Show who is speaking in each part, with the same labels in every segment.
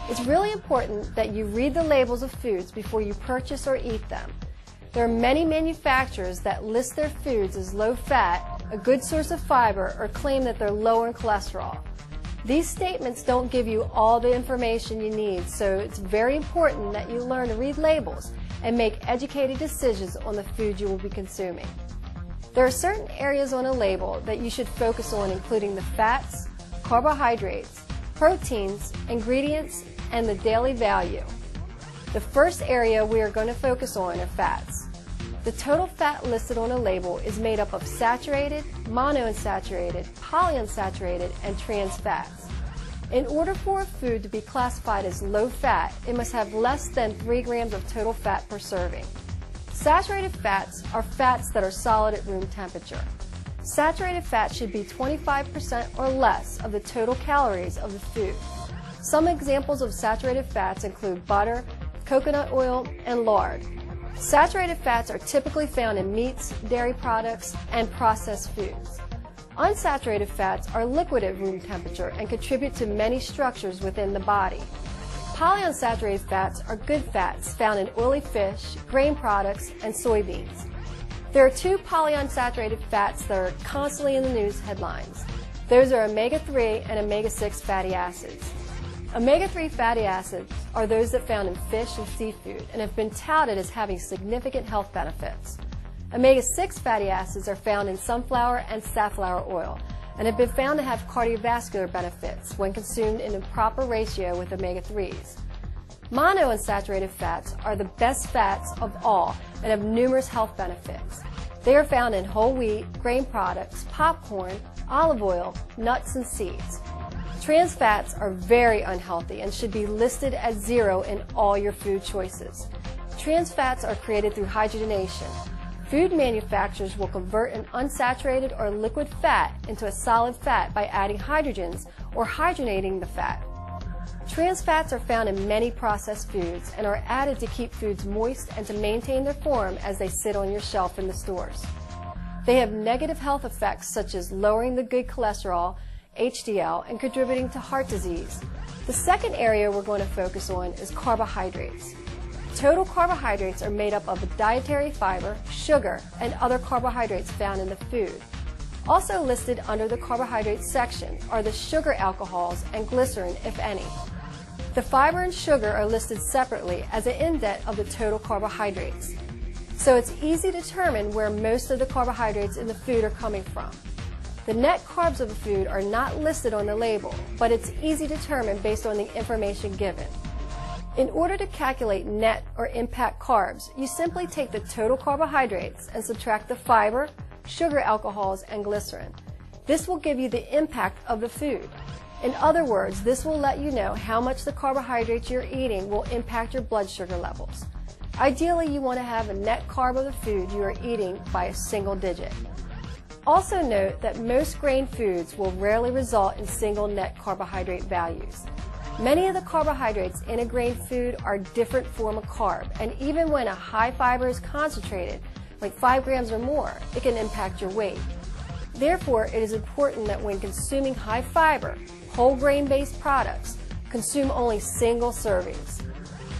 Speaker 1: It's really important that you read the labels of foods before you purchase or eat them. There are many manufacturers that list their foods as low fat, a good source of fiber, or claim that they're lower in cholesterol. These statements don't give you all the information you need, so it's very important that you learn to read labels and make educated decisions on the food you will be consuming. There are certain areas on a label that you should focus on, including the fats, carbohydrates, proteins, ingredients, and the daily value. The first area we are going to focus on are fats. The total fat listed on a label is made up of saturated, monounsaturated, polyunsaturated, and trans fats. In order for a food to be classified as low fat, it must have less than 3 grams of total fat per serving. Saturated fats are fats that are solid at room temperature. Saturated fat should be 25% or less of the total calories of the food. Some examples of saturated fats include butter, coconut oil, and lard. Saturated fats are typically found in meats, dairy products, and processed foods. Unsaturated fats are liquid at room temperature and contribute to many structures within the body. Polyunsaturated fats are good fats found in oily fish, grain products, and soybeans. There are 2 polyunsaturated fats that are constantly in the news headlines. Those are omega-3 and omega-6 fatty acids. Omega-3 fatty acids are those that are found in fish and seafood and have been touted as having significant health benefits. Omega-6 fatty acids are found in sunflower and safflower oil and have been found to have cardiovascular benefits when consumed in a proper ratio with omega-3s. Monounsaturated fats are the best fats of all and have numerous health benefits. They are found in whole wheat, grain products, popcorn, olive oil, nuts, and seeds. Trans fats are very unhealthy and should be listed as 0 in all your food choices. Trans fats are created through hydrogenation. Food manufacturers will convert an unsaturated or liquid fat into a solid fat by adding hydrogens or hydrogenating the fat. Trans fats are found in many processed foods and are added to keep foods moist and to maintain their form as they sit on your shelf in the stores. They have negative health effects such as lowering the good cholesterol, HDL, and contributing to heart disease. The second area we're going to focus on is carbohydrates. Total carbohydrates are made up of dietary fiber, sugar, and other carbohydrates found in the food. Also listed under the carbohydrates section are the sugar alcohols and glycerin, if any. The fiber and sugar are listed separately as an indent of the total carbohydrates. So it's easy to determine where most of the carbohydrates in the food are coming from. The net carbs of a food are not listed on the label, but it's easy to determine based on the information given. In order to calculate net or impact carbs, you simply take the total carbohydrates and subtract the fiber, sugar alcohols, and glycerin. This will give you the impact of the food. In other words, this will let you know how much the carbohydrates you're eating will impact your blood sugar levels. Ideally, you want to have a net carb of the food you are eating by a single digit. Also note that most grain foods will rarely result in single net carbohydrate values. Many of the carbohydrates in a grain food are different form of carb, and even when a high fiber is concentrated, like 5 grams or more, it can impact your weight. Therefore, it is important that when consuming high fiber, whole grain-based products, consume only single servings.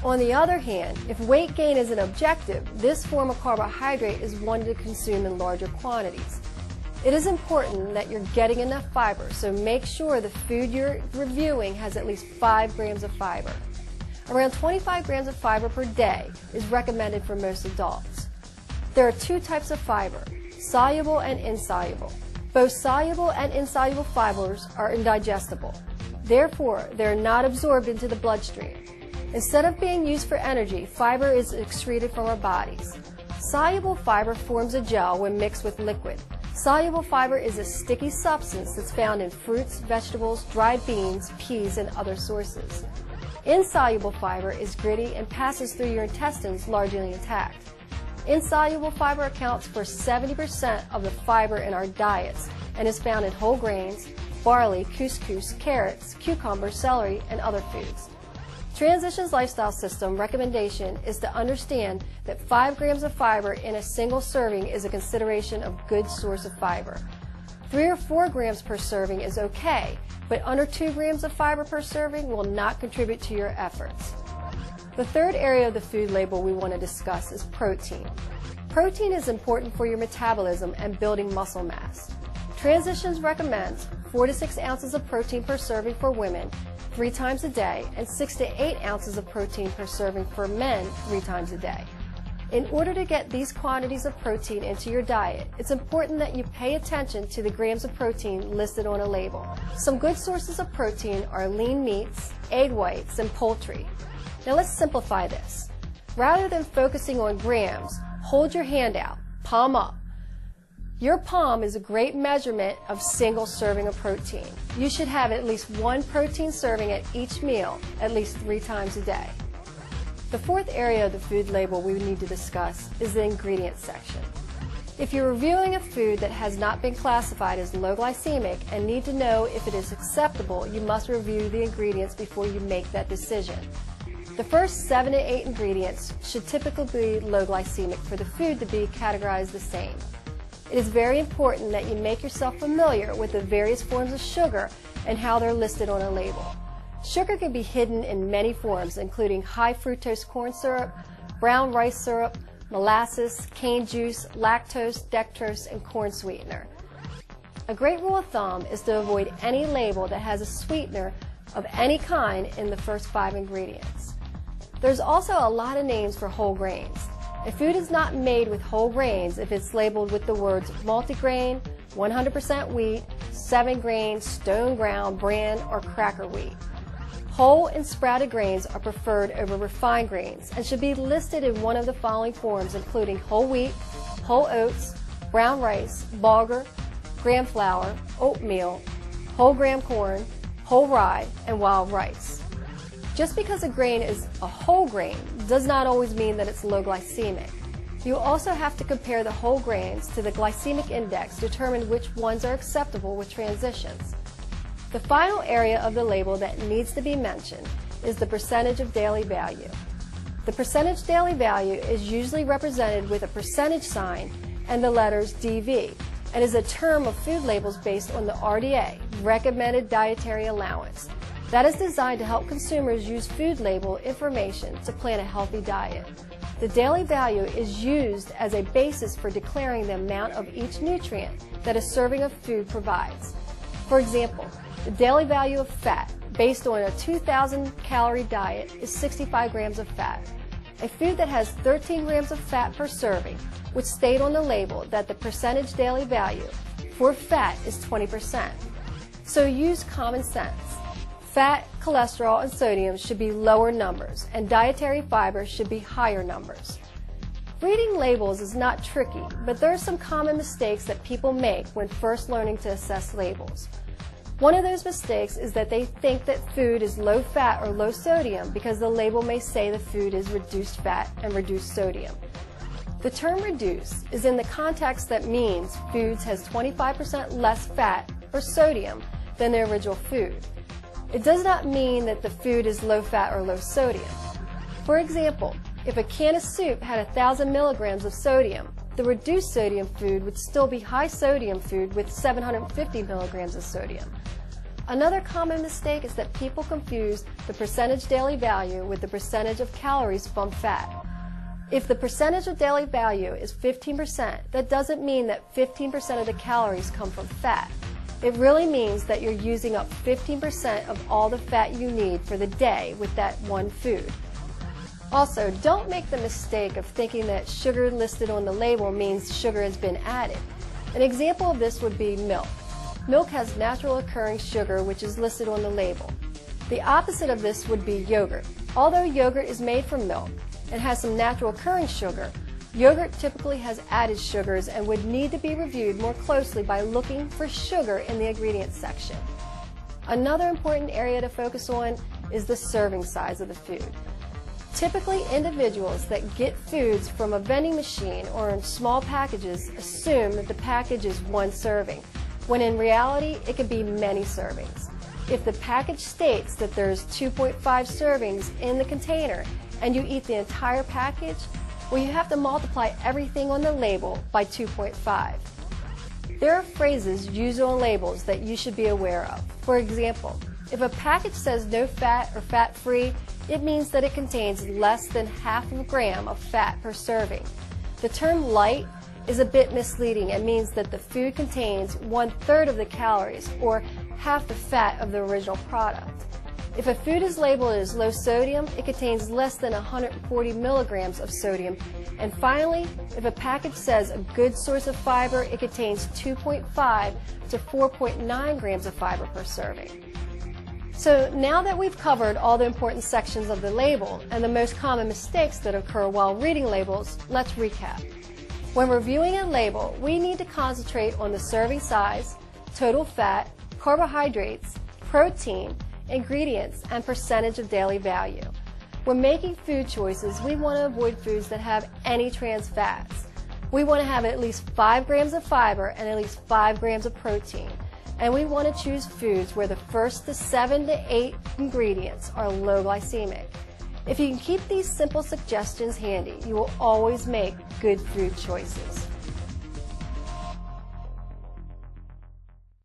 Speaker 1: On the other hand, if weight gain is an objective, this form of carbohydrate is one to consume in larger quantities. It is important that you're getting enough fiber, so make sure the food you're reviewing has at least 5 grams of fiber. Around 25 grams of fiber per day is recommended for most adults. There are 2 types of fiber, soluble and insoluble. Both soluble and insoluble fibers are indigestible. Therefore, they are not absorbed into the bloodstream. Instead of being used for energy, fiber is excreted from our bodies. Soluble fiber forms a gel when mixed with liquid. Soluble fiber is a sticky substance that's found in fruits, vegetables, dried beans, peas, and other sources. Insoluble fiber is gritty and passes through your intestines largely intact. Insoluble fiber accounts for 70% of the fiber in our diets and is found in whole grains, barley, couscous, carrots, cucumbers, celery, and other foods. Transition's lifestyle system recommendation is to understand that 5 grams of fiber in a single serving is a consideration of good source of fiber. 3 or 4 grams per serving is okay, but under 2 grams of fiber per serving will not contribute to your efforts. The third area of the food label we want to discuss is protein. Protein is important for your metabolism and building muscle mass. Transitions recommends 4 to 6 ounces of protein per serving for women 3 times a day and 6 to 8 ounces of protein per serving for men 3 times a day. In order to get these quantities of protein into your diet, it's important that you pay attention to the grams of protein listed on a label. Some good sources of protein are lean meats, egg whites, and poultry. Now let's simplify this. Rather than focusing on grams, hold your hand out, palm up. Your palm is a great measurement of single serving of protein. You should have at least 1 protein serving at each meal, at least 3 times a day. The fourth area of the food label we need to discuss is the ingredients section. If you're reviewing a food that has not been classified as low glycemic and need to know if it is acceptable, you must review the ingredients before you make that decision. The first 7 to 8 ingredients should typically be low glycemic for the food to be categorized the same. It is very important that you make yourself familiar with the various forms of sugar and how they're listed on a label. Sugar can be hidden in many forms, including high fructose corn syrup, brown rice syrup, molasses, cane juice, lactose, dextrose, and corn sweetener. A great rule of thumb is to avoid any label that has a sweetener of any kind in the first 5 ingredients. There's also a lot of names for whole grains. A food is not made with whole grains if it's labeled with the words multigrain, 100% wheat, 7 grain, stone ground, bran, or cracker wheat. Whole and sprouted grains are preferred over refined grains and should be listed in one of the following forms, including whole wheat, whole oats, brown rice, bulgur, gram flour, oatmeal, whole gram corn, whole rye, and wild rice. Just because a grain is a whole grain does not always mean that it's low glycemic. You also have to compare the whole grains to the glycemic index to determine which ones are acceptable with transitions. The final area of the label that needs to be mentioned is the percentage of daily value. The percentage daily value is usually represented with a percentage sign and the letters DV, and is a term of food labels based on the RDA, Recommended Dietary Allowance. That is designed to help consumers use food label information to plan a healthy diet. The daily value is used as a basis for declaring the amount of each nutrient that a serving of food provides. For example, the daily value of fat, based on a 2,000 calorie diet, is 65 grams of fat. A food that has 13 grams of fat per serving would state on the label that the percentage daily value for fat is 20%. So use common sense. Fat, cholesterol, and sodium should be lower numbers, and dietary fiber should be higher numbers. Reading labels is not tricky, but there are some common mistakes that people make when first learning to assess labels. One of those mistakes is that they think that food is low fat or low sodium because the label may say the food is reduced fat and reduced sodium. The term reduced is in the context that means foods has 25% less fat or sodium than their original food. It does not mean that the food is low fat or low sodium. For example, if a can of soup had 1,000 milligrams of sodium, the reduced sodium food would still be high sodium food with 750 milligrams of sodium. Another common mistake is that people confuse the percentage daily value with the percentage of calories from fat. If the percentage of daily value is 15%, that doesn't mean that 15% of the calories come from fat. It really means that you're using up 15% of all the fat you need for the day with that one food. Also, don't make the mistake of thinking that sugar listed on the label means sugar has been added. An example of this would be milk. Milk has natural occurring sugar, which is listed on the label. The opposite of this would be yogurt. Although yogurt is made from milk and has some natural occurring sugar, yogurt typically has added sugars and would need to be reviewed more closely by looking for sugar in the ingredients section. Another important area to focus on is the serving size of the food. Typically, individuals that get foods from a vending machine or in small packages assume that the package is one serving, when in reality it could be many servings. If the package states that there's 2.5 servings in the container and you eat the entire package, well, you have to multiply everything on the label by 2.5. There are phrases used on labels that you should be aware of. For example, if a package says no fat or fat-free, it means that it contains less than half a gram of fat per serving. The term light is a bit misleading and means that the food contains 1/3 of the calories or half the fat of the original product. If a food is labeled as low sodium, it contains less than 140 milligrams of sodium. And finally, if a package says a good source of fiber, it contains 2.5 to 4.9 grams of fiber per serving. So now that we've covered all the important sections of the label and the most common mistakes that occur while reading labels, let's recap. When reviewing a label, we need to concentrate on the serving size, total fat, carbohydrates, protein, ingredients, and percentage of daily value. When making food choices, we want to avoid foods that have any trans fats. We want to have at least 5 grams of fiber and at least 5 grams of protein. And we want to choose foods where the first 7 to 8 ingredients are low glycemic. If you can keep these simple suggestions handy, you will always make good food choices.